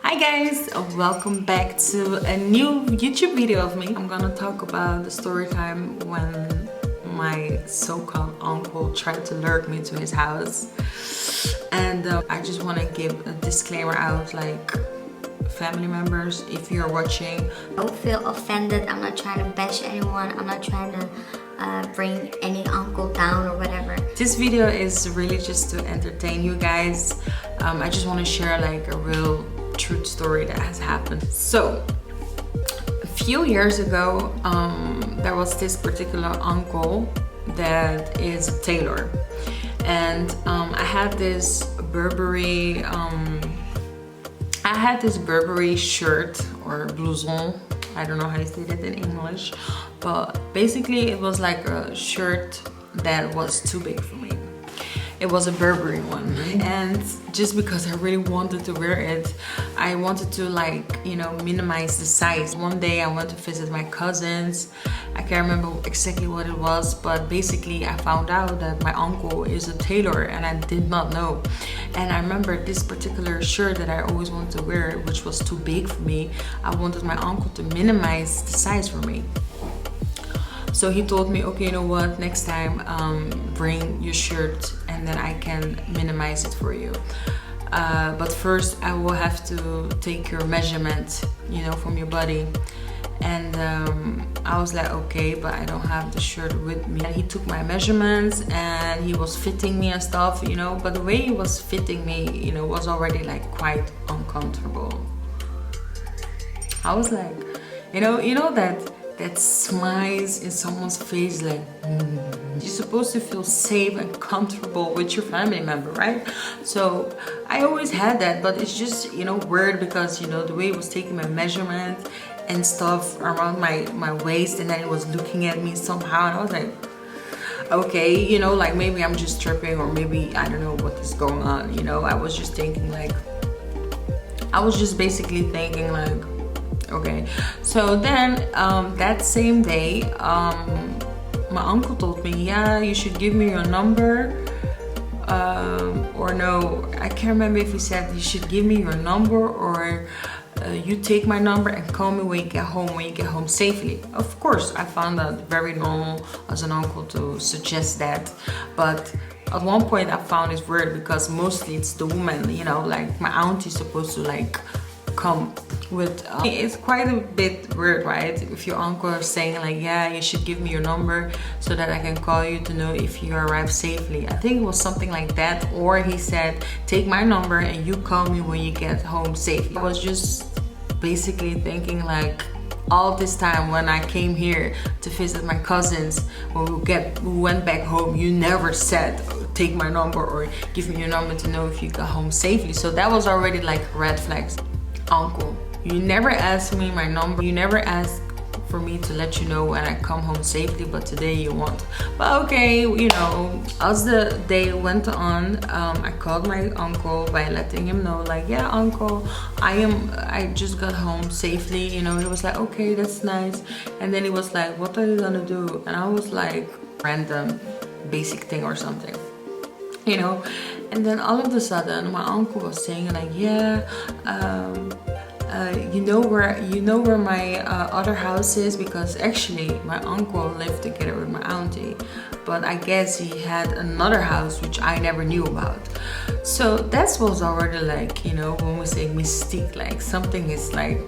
Hi guys, welcome back to a new YouTube video of me. I'm gonna talk about the story time when my so-called uncle tried to lure me to his house. And I just want to give a disclaimer out, like, family members, if you're watching, don't feel offended. I'm not trying to bash anyone. I'm not trying to bring any uncle down or whatever. This video is really just to entertain you guys. I just want to share like a real truth story that has happened. So a few years ago, there was this particular uncle that is a tailor, and I had this Burberry shirt or blouson. I don't know how you say that in English, but basically it was like a shirt that was too big for me. It was a Burberry one, and just because I really wanted to wear it, I wanted to, like, you know, minimize the size. One day I went to visit my cousins. I can't remember exactly what it was, but basically I found out that my uncle is a tailor and I did not know. And I remember this particular shirt that I always wanted to wear, which was too big for me. I wanted my uncle to minimize the size for me. So he told me, okay, you know what, next time bring your shirt and then I can minimize it for you. But first I will have to take your measurement, you know, from your body. And I was like, okay, but I don't have the shirt with me. And he took my measurements and he was fitting me and stuff, you know, but the way he was fitting me, you know, was already like quite uncomfortable. I was like, you know that smiles in someone's face, like, You're supposed to feel safe and comfortable with your family member, right? So I always had that, but it's just, you know, weird because, you know, the way it was taking my measurement and stuff around my waist, and then it was looking at me somehow, and I was like, okay, you know, like maybe I'm just tripping, or maybe I don't know what is going on, you know. I was just thinking like, I was just basically thinking like, okay. So then that same day, my uncle told me, yeah, you should give me your number, or no, I can't remember if he said you should give me your number, or you take my number and call me when you get home safely. Of course, I found that very normal as an uncle to suggest that, but at one point I found it weird because mostly it's the woman, you know, like my aunt is supposed to like come with it's quite a bit weird, right? If your uncle is saying like, yeah, you should give me your number so that I can call you to know if you arrive safely. I think it was something like that, or he said, take my number and you call me when you get home safely. I was just basically thinking like, all this time when I came here to visit my cousins, when we went back home, you never said take my number or give me your number to know if you got home safely. So that was already like red flags. Uncle, you never asked me my number, you never asked for me to let you know when I come home safely, but today you want. But okay, you know, as the day went on, I called my uncle by letting him know like, yeah, uncle, I just got home safely, you know. He was like, okay, that's nice. And then he was like, what are you gonna do? And I was like, random basic thing or something, you know. And then all of a sudden my uncle was saying like, yeah, you know where my other house is, because actually my uncle lived together with my auntie, but I guess he had another house which I never knew about. So that was already like, you know, when we say mystique, like something is like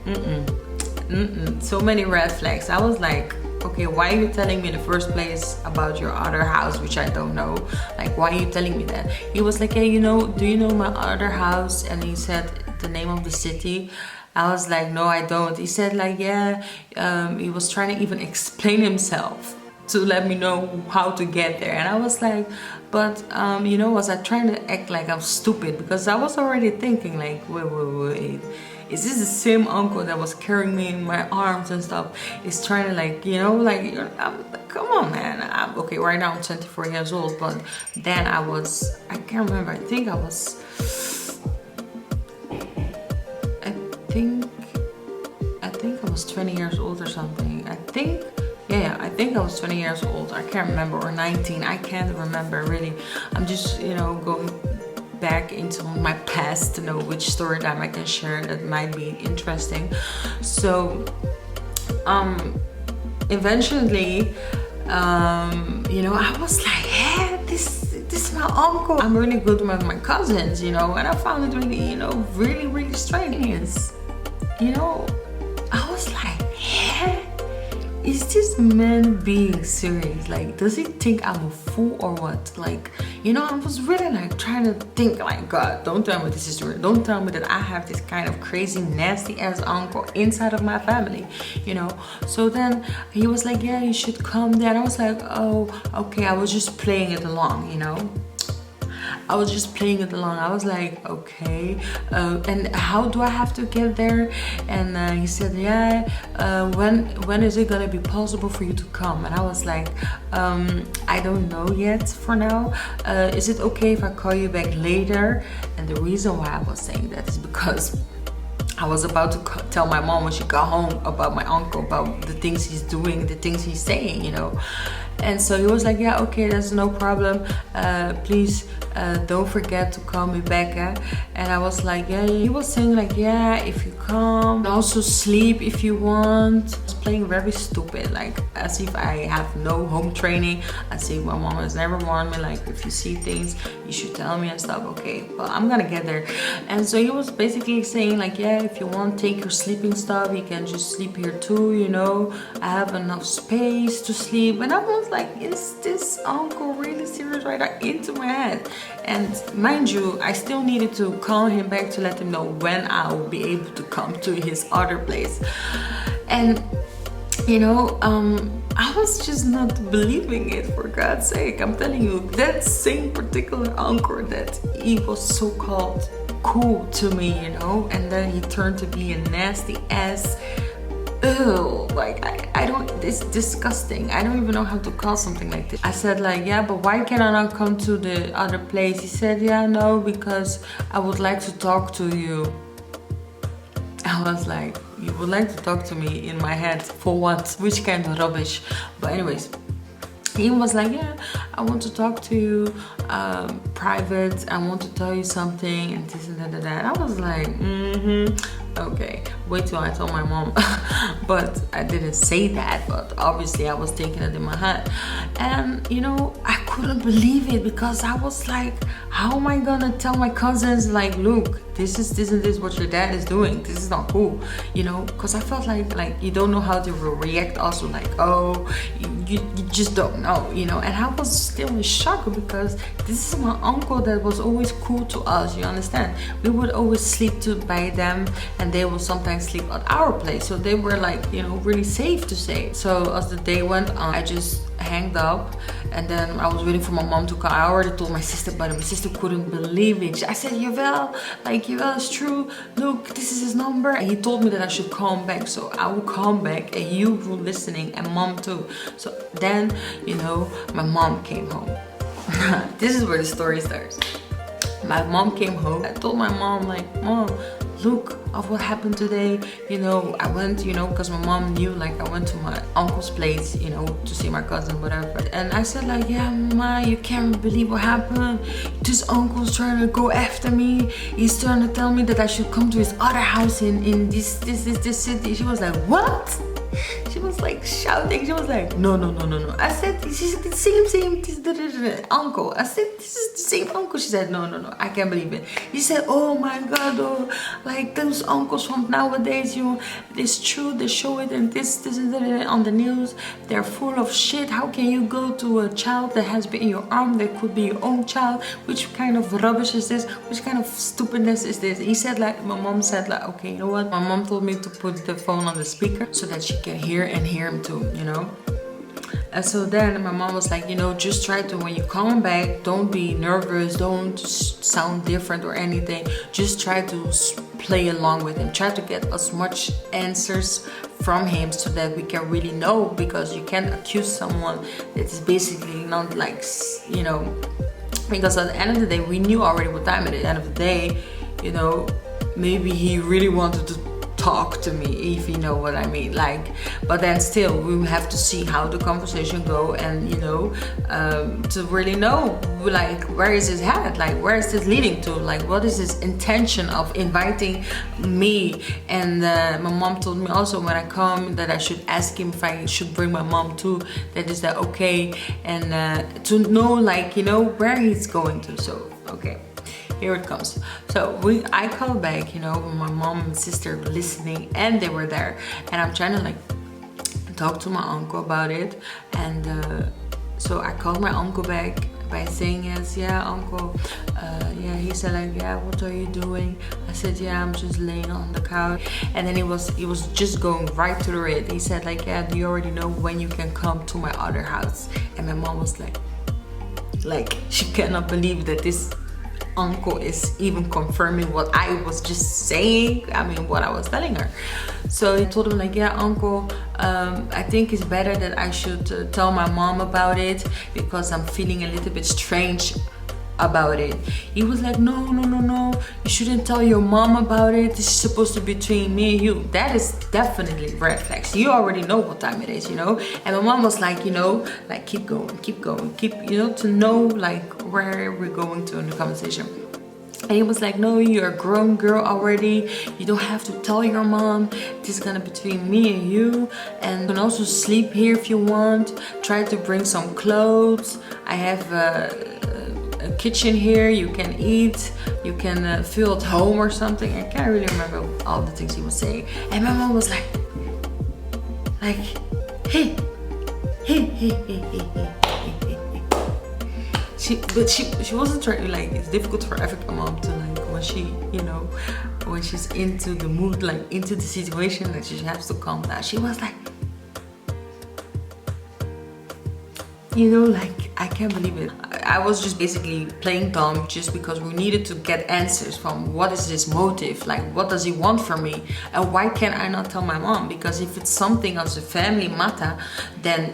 so many red flags. I was like, okay, why are you telling me in the first place about your other house, which I don't know? Like, why are you telling me that? He was like, hey, you know, do you know my other house? And he said the name of the city. I was like, no, I don't. He said like, yeah, he was trying to even explain himself to let me know how to get there. And I was like, but you know, was I trying to act like I'm stupid? Because I was already thinking like, wait, is this the same uncle that was carrying me in my arms and stuff? Is trying to like, you know, like, come on, man. Okay, right now I'm 24 years old, but then I can't remember. I think I was 20 years old or something. I think I was 20 years old. I can't remember, or 19. I can't remember really. I'm just, you know, going back into my past to know which story time I can share that might be interesting. So eventually, you know, I was like, hey, this is my uncle. I'm really good with my cousins, you know, and I found it really, you know, really strange. You know, I was like, hey, is this man being serious? Like, does he think I'm a fool or what? Like, you know, I was really like trying to think like, God, don't tell me this is true. Don't tell me that I have this kind of crazy, nasty ass uncle inside of my family, you know? So then he was like, yeah, you should come there. I was like, oh, okay. I was just playing it along, you know? I was just playing it along. I was like, okay, and how do I have to get there? And he said, yeah, when is it gonna be possible for you to come? And I was like, I don't know yet for now. Is it okay if I call you back later? And the reason why I was saying that is because I was about to tell my mom when she got home about my uncle, about the things he's doing, the things he's saying, you know. And so he was like, yeah, okay, that's no problem. Please don't forget to call me back. And I was like, yeah. He was saying like, yeah, if you come, also sleep if you want. I was playing very stupid, like as if I have no home training. As if my mom has never warned me, like if you see things, you should tell me and stuff. Okay, well, I'm gonna get there. And so he was basically saying like, yeah, if you want, take your sleeping stuff. You can just sleep here too, you know. I have enough space to sleep. And I was like, is this uncle really serious right now? Into my head. And mind you, I still needed to call him back to let him know when I will be able to come to his other place. And you know, I was just not believing it, for God's sake. I'm telling you, that same particular uncle that he was so-called cool to me, you know, and then he turned to be a nasty ass. Ew, like I don't, it's disgusting. I don't even know how to call something like this. I said like, yeah, but why can I not come to the other place? He said, yeah, no, because I would like to talk to you. I was like, you would like to talk to me? In my head, for what? Which kind of rubbish? But anyways, he was like, yeah, I want to talk to you private. I want to tell you something and this and that. I was like, okay, wait till I tell my mom. But I didn't say that, but obviously I was taking it in my head. And you know, I couldn't believe it, because I was like, how am I gonna tell my cousins like, look, this is what your dad is doing, this is not cool, you know? Because I felt like you don't know how to react also, like, oh, you just don't know, you know? And I was still in shock, because this is my uncle that was always cool to us, you understand? We would always sleep by them, and they would sometimes sleep at our place, so they were like, you know, really safe to say. So as the day went on, I just hanged up, and then I was waiting for my mom to call. I already told my sister, but my sister couldn't believe it. I said, Yvel, like, Yvel, it's true, look, this is his number. And he told me that I should call him back, so I will call him back, and you were listening, and mom too. So then, you know, my mom came home. This is where the story starts. My mom came home. I told my mom, like, Mom, look of what happened today. You know, I went, you know, because my mom knew, like, I went to my uncle's place, you know, to see my cousin, whatever. And I said, like, yeah, Ma, you can't believe what happened. This uncle's trying to go after me. He's trying to tell me that I should come to his other house in this city. She was like, what? She was like shouting. She was like, no. I said, this is the same uncle. I said, this is the same uncle. She said, no, I can't believe it. He said, oh my God, oh, like those uncles from nowadays, it's true, they show it and this and that on the news. They're full of shit. How can you go to a child that has been in your arm that could be your own child? Which kind of rubbish is this? Which kind of stupidness is this? He said, like, my mom said, like, okay, you know what? My mom told me to put the phone on the speaker so that she can hear and hear him too, you know? And so then my mom was like, you know, just try to, when you come back, don't be nervous, don't sound different or anything. Just try to play along with him. Try to get as much answers from him so that we can really know, because you can't accuse someone that is basically not like, you know, because at the end of the day, we knew already what time it is. At the end of the day, you know, maybe he really wanted to talk to me, if you know what I mean. Like, but then still we have to see how the conversation go, and you know, to really know like where is his head, like where is this leading to, like what is his intention of inviting me. And my mom told me also when I come that I should ask him if I should bring my mom too, that is that okay, and to know like, you know, where he's going to. So okay, here it comes. So I called back, you know, my mom and sister were listening and they were there, and I'm trying to like talk to my uncle about it. And so I called my uncle back by saying yes, yeah uncle, yeah, he said like, yeah, what are you doing? I said, yeah, I'm just laying on the couch. And then he was just going right to the red. He said like, yeah, do you already know when you can come to my other house? And my mom was like she cannot believe that this uncle is even confirming what I was just saying, I mean what I was telling her. So he told him like, yeah uncle, I think it's better that I should tell my mom about it because I'm feeling a little bit strange about it. He was like, no, you shouldn't tell your mom about it, this is supposed to be between me and you. That is definitely red flags. You already know what time it is, you know. And my mom was like, you know, like keep going, keep, you know, to know like where we're going to in the conversation. And he was like, no, you're a grown girl already, you don't have to tell your mom, this is gonna be between me and you, and you can also sleep here if you want, try to bring some clothes, I have a kitchen here, you can eat, you can feel at home or something. I can't really remember all the things he was saying. And my mom was like hey. She wasn't trying, like it's difficult for African mom to like when she, you know, when she's into the mood, like into the situation, that she has to calm down. She was like, you know, like I can't believe it. I was just basically playing dumb just because we needed to get answers from what is his motive, like what does he want from me, and why can't I not tell my mom? Because if it's something of a family matter, then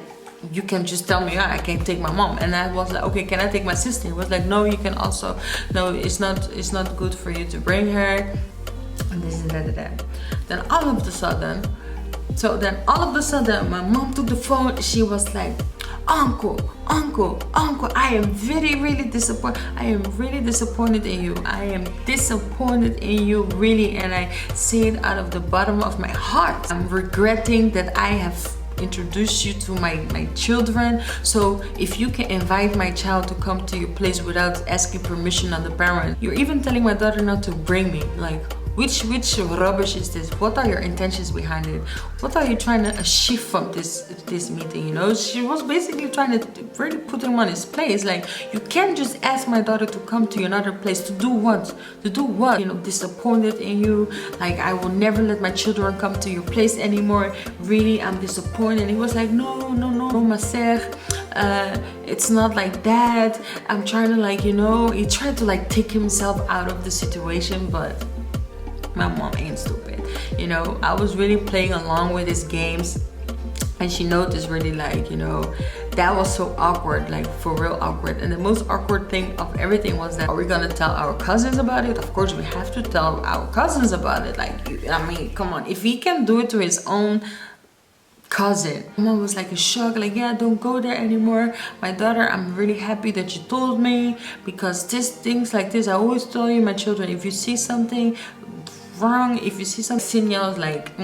you can just tell me, I can take my mom. And I was like, okay, can I take my sister? He was like, no, you can also, no, it's not good for you to bring her, and this and that. Then all of a sudden, my mom took the phone. She was like, uncle, I am really disappointed. I am really disappointed in you. I am disappointed in you, really, and I say it out of the bottom of my heart. I'm regretting that I have introduced you to my children. So if you can invite my child to come to your place without asking permission of the parent, you're even telling my daughter not to bring me. Like, which rubbish is this? What are your intentions behind it? What are you trying to achieve from this meeting? You know, she was basically trying to really put him on his place. Like, you can't just ask my daughter to come to another place to do what? You know, disappointed in you. Like, I will never let my children come to your place anymore. Really, I'm disappointed. He was like, no, ma sœur. It's not like that. I'm trying to, like, you know, he tried to like take himself out of the situation, but my mom ain't stupid, you know. I was really playing along with his games, and she noticed really, like, you know, that was so awkward, like for real awkward. And the most awkward thing of everything was that, are we gonna tell our cousins about it? Of course we have to tell our cousins about it. Like, I mean, come on, if he can do it to his own cousin. Mom was like in shock, like, yeah, don't go there anymore. My daughter, I'm really happy that you told me, because things like this, I always tell you, my children, if you see something wrong, if you see some signals like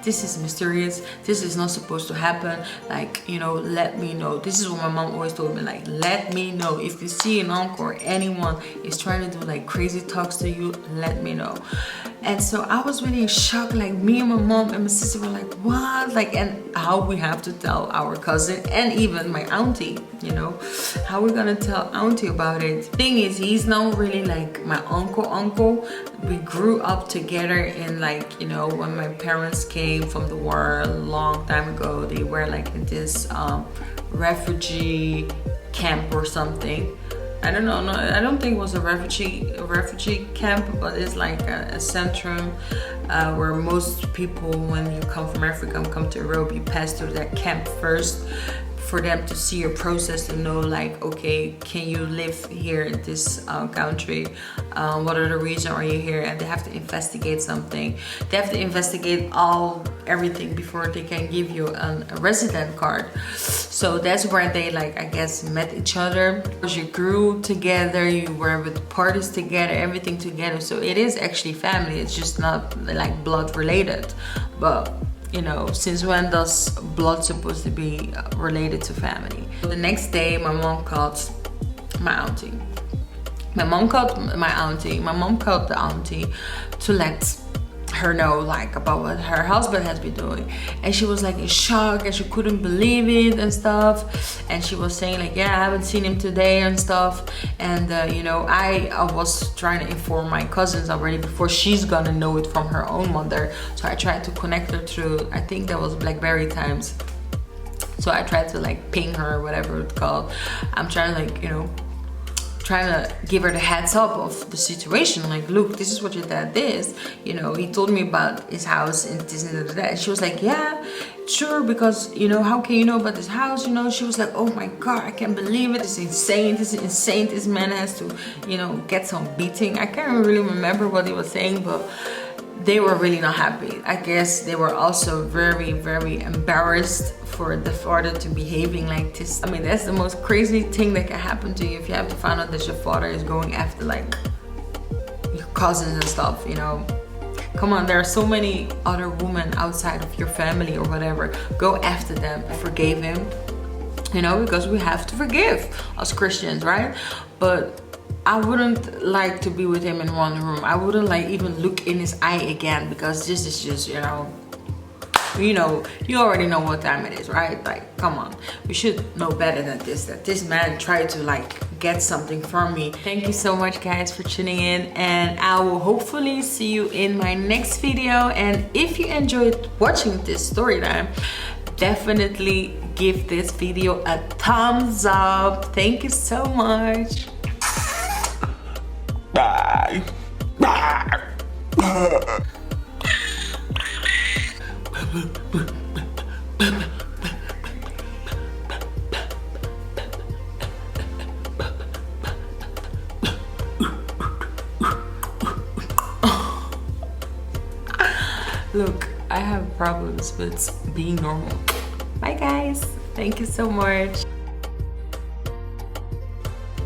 this is mysterious, this is not supposed to happen, like, you know, let me know. This is what my mom always told me, like, let me know. If you see an uncle or anyone is trying to do like crazy talks to you, let me know. And so I was really in shock, like me and my mom and my sister were like, what? Like, and how we have to tell our cousin and even my auntie, you know, how we're gonna tell auntie about it. Thing is, he's not really like my uncle. We grew up together in, like, you know, when my parents came from the war a long time ago, they were like in this refugee camp or something. I don't know, no, I don't think it was a refugee camp, but it's like a centrum where most people, when you come from Africa and come to Europe, you pass through that camp first for them to see your process, to know like, okay, can you live here in this country? What are the reasons are you here? And they have to investigate something. They have to investigate everything before they can give you a resident card. So that's where they, like, I guess, met each other. Because you grew together, you were with parties together, everything together. So it is actually family. It's just not like blood related. But you know, since when does blood supposed to be related to family? The next day, my mom called my auntie. My mom called the auntie to let her know like about what her husband has been doing, and she was like in shock and she couldn't believe it and stuff. And she was saying like, yeah, I haven't seen him today and stuff. And you know, I was trying to inform my cousins already before she's gonna know it from her own mother. So I tried to connect her through, I think that was BlackBerry times. So I tried to like ping her or whatever it's called. I'm trying to like, you know, trying to give her the heads up of the situation, like, look, this is what your dad did. You know, he told me about his house and this and that. And she was like, yeah, sure, because, you know, how can you know about this house? You know, she was like, oh my God, I can't believe it. It's insane. This is insane. This man has to, you know, get some beating. I can't really remember what he was saying, but they were really not happy. I guess they were also very, very embarrassed for the father to behaving like this. I mean, that's the most crazy thing that can happen to you if you have to find out that your father is going after like your cousins and stuff, you know. Come on, there are so many other women outside of your family or whatever. Go after them. I forgave him, you know, because we have to forgive as Christians, right? But I wouldn't like to be with him in one room. I wouldn't like even look in his eye again, because this is just, you know, you already know what time it is, right? Like, come on, we should know better than this, that this man tried to like get something from me. Thank you so much guys for tuning in, and I will hopefully see you in my next video. And if you enjoyed watching this story time, definitely give this video a thumbs up. Thank you so much. Bye. Bye. Look, I have problems with being normal. Bye guys. Thank you so much.